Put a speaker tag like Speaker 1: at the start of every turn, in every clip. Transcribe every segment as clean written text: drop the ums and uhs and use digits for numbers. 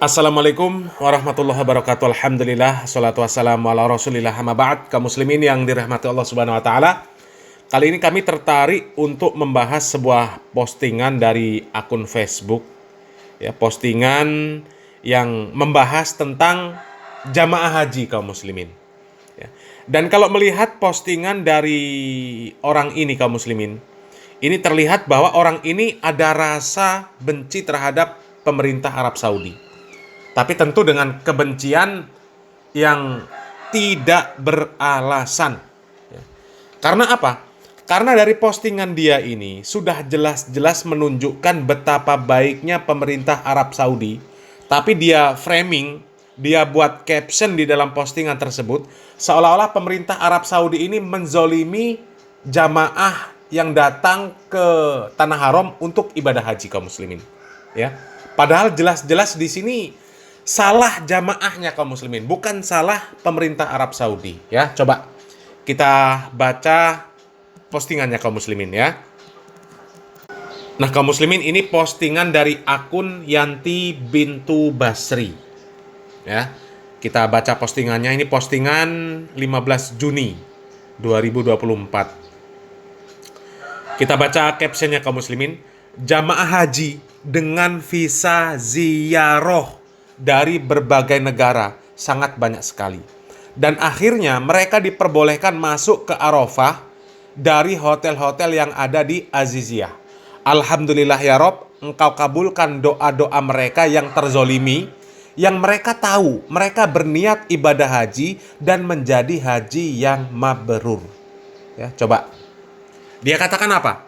Speaker 1: Assalamualaikum warahmatullahi wabarakatuh. Alhamdulillah, salatu wassalamu ala rasulillah, amma ba'd. Kaum muslimin yang dirahmati Allah subhanahu wa ta'ala, kali ini kami tertarik untuk membahas sebuah postingan dari akun Facebook, ya, postingan yang membahas tentang jamaah haji kaum muslimin, ya. Dan kalau melihat postingan dari orang ini kaum muslimin, ini terlihat bahwa orang ini ada rasa benci terhadap pemerintah Arab Saudi. Tapi tentu dengan kebencian yang tidak beralasan. Karena apa? Karena dari postingan dia ini sudah jelas-jelas menunjukkan betapa baiknya pemerintah Arab Saudi. Tapi dia framing, dia buat caption di dalam postingan tersebut, seolah-olah pemerintah Arab Saudi ini menzolimi jamaah yang datang ke Tanah Haram untuk ibadah haji kaum muslimin. Ya. Padahal jelas-jelas di sini salah jamaahnya kaum muslimin, bukan salah pemerintah Arab Saudi, ya. Coba kita baca postingannya kaum muslimin, ya. Nah, kaum muslimin, ini postingan dari akun Yanti Bintu Basri. Ya. Kita baca postingannya, ini postingan 15 Juni 2024. Kita baca captionnya kaum muslimin. Jamaah haji dengan visa ziarah dari berbagai negara sangat banyak sekali. Dan akhirnya mereka diperbolehkan masuk ke Arafah dari hotel-hotel yang ada di Aziziyah. Alhamdulillah ya Rob, Engkau kabulkan doa-doa mereka yang terzolimi, yang mereka tahu mereka berniat ibadah haji dan menjadi haji yang mabrur. Ya, coba. Dia katakan apa?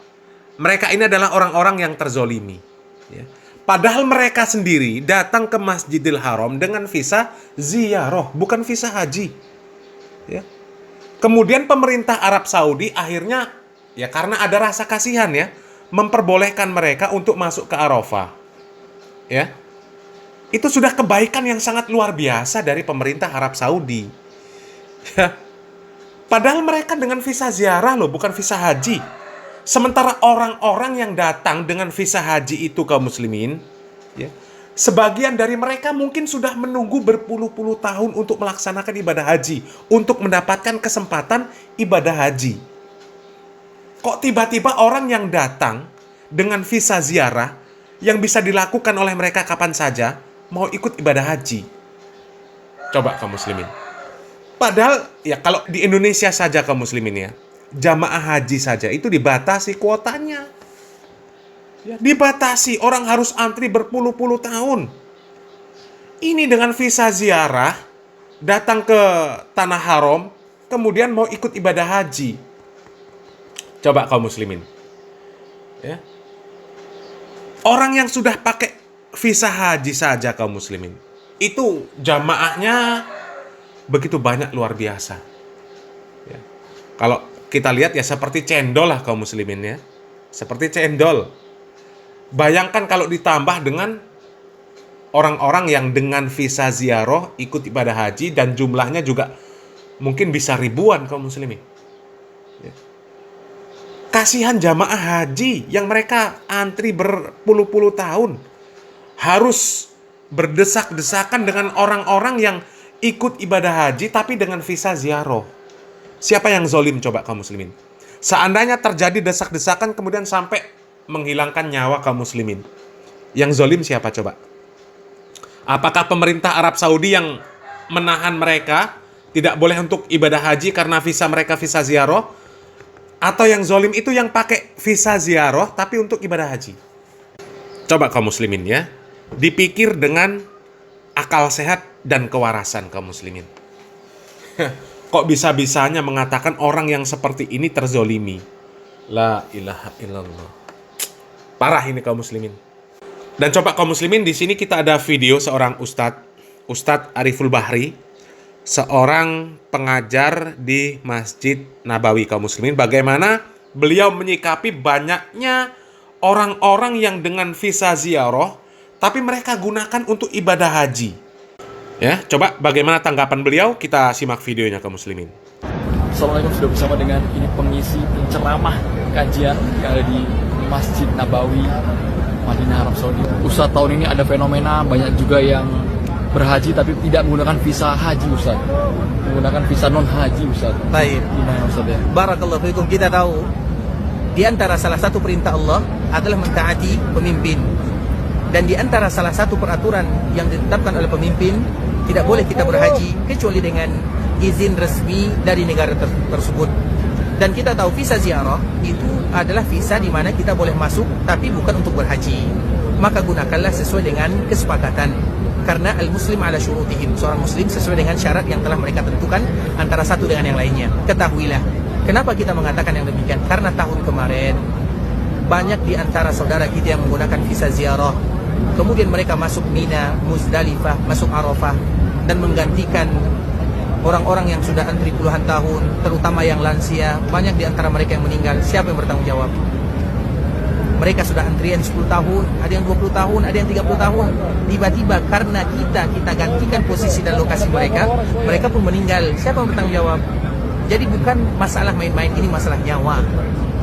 Speaker 1: Mereka ini adalah orang-orang yang terzolimi. Ya. Padahal mereka sendiri datang ke Masjidil Haram dengan visa ziarah, bukan visa haji. Ya. Kemudian pemerintah Arab Saudi akhirnya, ya karena ada rasa kasihan ya, memperbolehkan mereka untuk masuk ke Arafah. Ya. Itu sudah kebaikan yang sangat luar biasa dari pemerintah Arab Saudi. Ya. Padahal mereka dengan visa ziarah loh, bukan visa haji. Sementara orang-orang yang datang dengan visa haji itu kaum muslimin, ya, sebagian dari mereka mungkin sudah menunggu berpuluh-puluh tahun untuk melaksanakan ibadah haji, untuk mendapatkan kesempatan ibadah haji. Kok tiba-tiba orang yang datang dengan visa ziarah yang bisa dilakukan oleh mereka kapan saja mau ikut ibadah haji? Coba kaum muslimin. Padahal ya kalau di Indonesia saja kaum muslimin, ya, jamaah haji saja itu dibatasi kuotanya. Ya, dibatasi, orang harus antri berpuluh-puluh tahun. Ini dengan visa ziarah, datang ke Tanah Haram, kemudian mau ikut ibadah haji. Coba kaum muslimin. Ya. Orang yang sudah pakai visa haji saja kaum muslimin, itu jamaahnya begitu banyak, luar biasa. Ya. Kalau kita lihat ya seperti cendol lah kaum muslimin, ya. Seperti cendol. Bayangkan kalau ditambah dengan orang-orang yang dengan visa ziarah ikut ibadah haji dan jumlahnya juga mungkin bisa ribuan kaum muslimin. Ya. Kasihan jamaah haji yang mereka antri berpuluh-puluh tahun. Harus berdesak-desakan dengan orang-orang yang ikut ibadah haji tapi dengan visa ziarah. Siapa yang zolim coba kaum muslimin? Seandainya terjadi desak-desakan kemudian sampai menghilangkan nyawa kaum muslimin, yang zolim siapa coba? Apakah pemerintah Arab Saudi yang menahan mereka tidak boleh untuk ibadah haji karena visa mereka visa ziarah? Atau yang zolim itu yang pakai visa ziarah tapi untuk ibadah haji? Coba kaum muslimin, ya, dipikir dengan akal sehat dan kewarasan kaum muslimin. Kok bisa-bisanya mengatakan orang yang seperti ini terzolimi? La ilaha illallah. Parah ini kaum muslimin. Dan coba kaum muslimin, di sini kita ada video seorang Ustadz Ariful Bahri, seorang pengajar di Masjid Nabawi kaum muslimin. Bagaimana beliau menyikapi banyaknya orang-orang yang dengan visa ziarah tapi mereka gunakan untuk ibadah haji. Ya, coba bagaimana tanggapan beliau? Kita simak videonya kaum muslimin.
Speaker 2: Assalamualaikum, sudah bersama dengan ini pengisi penceramah kajian yang ada di Masjid Nabawi Madinah Arab Saudi. Ustaz, tahun ini ada fenomena banyak juga yang berhaji tapi tidak menggunakan visa haji, Ustaz. Menggunakan visa non haji, Ustaz.
Speaker 3: Baik.
Speaker 2: Gimana, Ustaz ya?
Speaker 3: Barakallahu fikum. Kita tahu di antara salah satu perintah Allah adalah mentaati pemimpin. Dan di antara salah satu peraturan yang ditetapkan oleh pemimpin, tidak boleh kita berhaji kecuali dengan izin resmi dari negara tersebut. Dan kita tahu visa ziarah itu adalah visa di mana kita boleh masuk tapi bukan untuk berhaji. Maka gunakanlah sesuai dengan kesepakatan. Karena al-muslim ala syurutihim, seorang muslim sesuai dengan syarat yang telah mereka tentukan antara satu dengan yang lainnya. Ketahuilah, kenapa kita mengatakan yang demikian? Karena tahun kemarin banyak di antara saudara kita yang menggunakan visa ziarah, kemudian mereka masuk Mina, Muzdalifah, masuk Arafah, dan menggantikan orang-orang yang sudah antri puluhan tahun, terutama yang lansia. Banyak di antara mereka yang meninggal. Siapa yang bertanggung jawab? Mereka sudah antrian 10 tahun, ada yang 20 tahun, ada yang 30 tahun. Tiba-tiba karena kita gantikan posisi dan lokasi mereka, mereka pun meninggal. Siapa yang bertanggung jawab? Jadi bukan masalah main-main, ini masalah nyawa.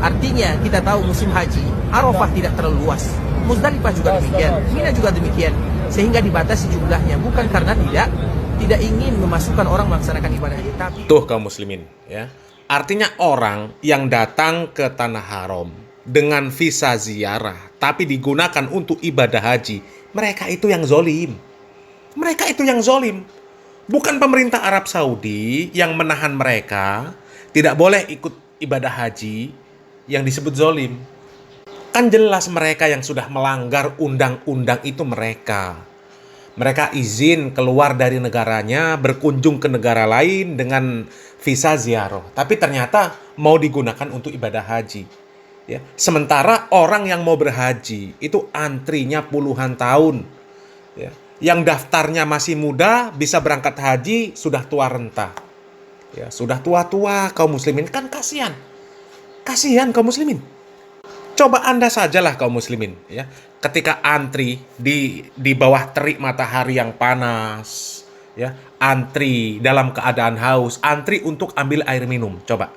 Speaker 3: Artinya kita tahu musim haji, Arafah tidak terlalu luas, Muzdalifah juga demikian, Mina juga demikian, sehingga dibatasi jumlahnya, bukan karena tidak ingin memasukkan orang melaksanakan ibadah haji, tapi
Speaker 1: Tuh kaum muslimin, ya. Artinya orang yang datang ke tanah haram dengan visa ziarah tapi digunakan untuk ibadah haji, mereka itu yang zolim. Mereka itu yang zolim. Bukan pemerintah Arab Saudi yang menahan mereka tidak boleh ikut ibadah haji yang disebut zolim. Kan jelas mereka yang sudah melanggar undang-undang itu mereka. Mereka izin keluar dari negaranya, berkunjung ke negara lain dengan visa ziarah. Tapi ternyata mau digunakan untuk ibadah haji. Ya. Sementara orang yang mau berhaji itu antrinya puluhan tahun. Ya. Yang daftarnya masih muda bisa berangkat haji sudah tua renta. Ya, sudah tua-tua kaum muslimin, kan kasihan. Kasihan kaum muslimin. Coba Anda sajalah kaum muslimin, ya. Ketika antri di bawah terik matahari yang panas, ya, antri dalam keadaan haus, antri untuk ambil air minum, coba,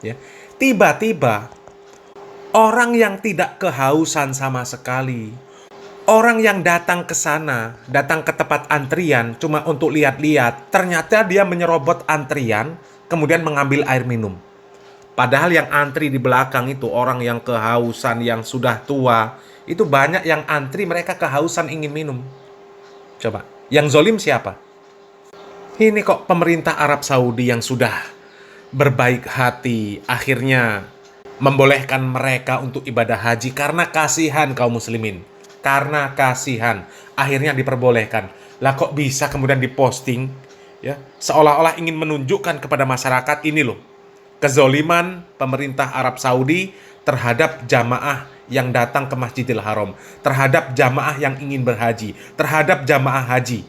Speaker 1: ya. Tiba-tiba orang yang tidak kehausan sama sekali, orang yang datang ke sana, datang ke tempat antrian cuma untuk lihat-lihat, ternyata dia menyerobot antrian, kemudian mengambil air minum. Padahal yang antri di belakang itu orang yang kehausan, yang sudah tua, itu banyak yang antri mereka kehausan ingin minum. Coba, yang zolim siapa? Ini kok pemerintah Arab Saudi yang sudah berbaik hati, akhirnya membolehkan mereka untuk ibadah haji karena kasihan kaum muslimin. Karena kasihan, akhirnya diperbolehkan. Lah kok bisa kemudian diposting, ya, seolah-olah ingin menunjukkan kepada masyarakat ini loh, kezoliman pemerintah Arab Saudi terhadap jamaah yang datang ke Masjidil Haram, terhadap jamaah yang ingin berhaji, terhadap jamaah haji.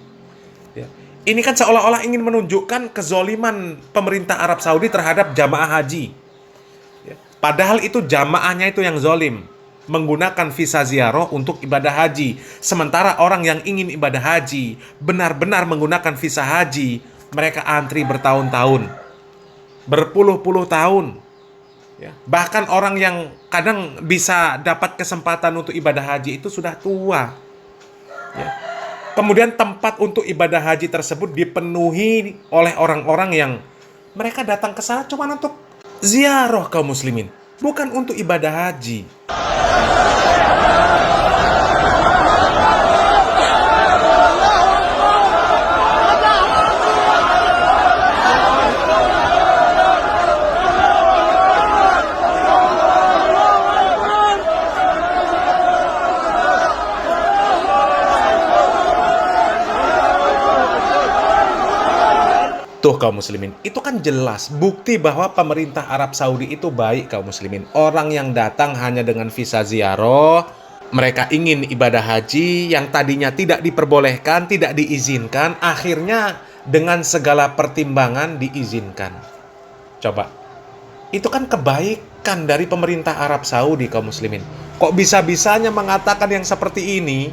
Speaker 1: Ya. Ini kan seolah-olah ingin menunjukkan kezoliman pemerintah Arab Saudi terhadap jamaah haji. Ya. Padahal itu jamaahnya itu yang zolim, menggunakan visa ziarah untuk ibadah haji. Sementara orang yang ingin ibadah haji, benar-benar menggunakan visa haji, mereka antri bertahun-tahun, berpuluh-puluh tahun, ya. Bahkan orang yang kadang bisa dapat kesempatan untuk ibadah haji itu sudah tua, ya. Kemudian tempat untuk ibadah haji tersebut dipenuhi oleh orang-orang yang mereka datang ke sana cuma untuk ziarah kaum muslimin, bukan untuk ibadah haji. Tuh kaum muslimin, itu kan jelas bukti bahwa pemerintah Arab Saudi itu baik kaum muslimin. Orang yang datang hanya dengan visa ziarah, mereka ingin ibadah haji yang tadinya tidak diperbolehkan, tidak diizinkan, akhirnya dengan segala pertimbangan diizinkan. Coba, itu kan kebaikan dari pemerintah Arab Saudi kaum muslimin. Kok bisa-bisanya mengatakan yang seperti ini?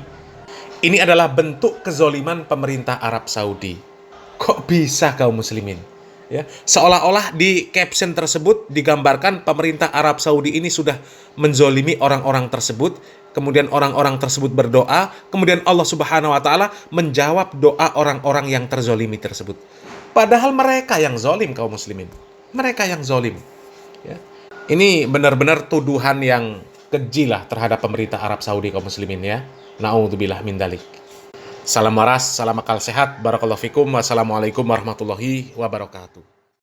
Speaker 1: Ini adalah bentuk kezoliman pemerintah Arab Saudi. Kok bisa kaum muslimin? Ya, seolah-olah di caption tersebut digambarkan pemerintah Arab Saudi ini sudah menzolimi orang-orang tersebut, kemudian orang-orang tersebut berdoa, kemudian Allah Subhanahu wa taala menjawab doa orang-orang yang terzolimi tersebut. Padahal mereka yang zolim, kaum muslimin. Mereka yang zolim. Ya. Ini benar-benar tuduhan yang keji lah terhadap pemerintah Arab Saudi, kaum muslimin ya. Na'udzubillah min dalik. Salam waras, salam akal sehat, barakallahu fikum, wassalamualaikum warahmatullahi wabarakatuh.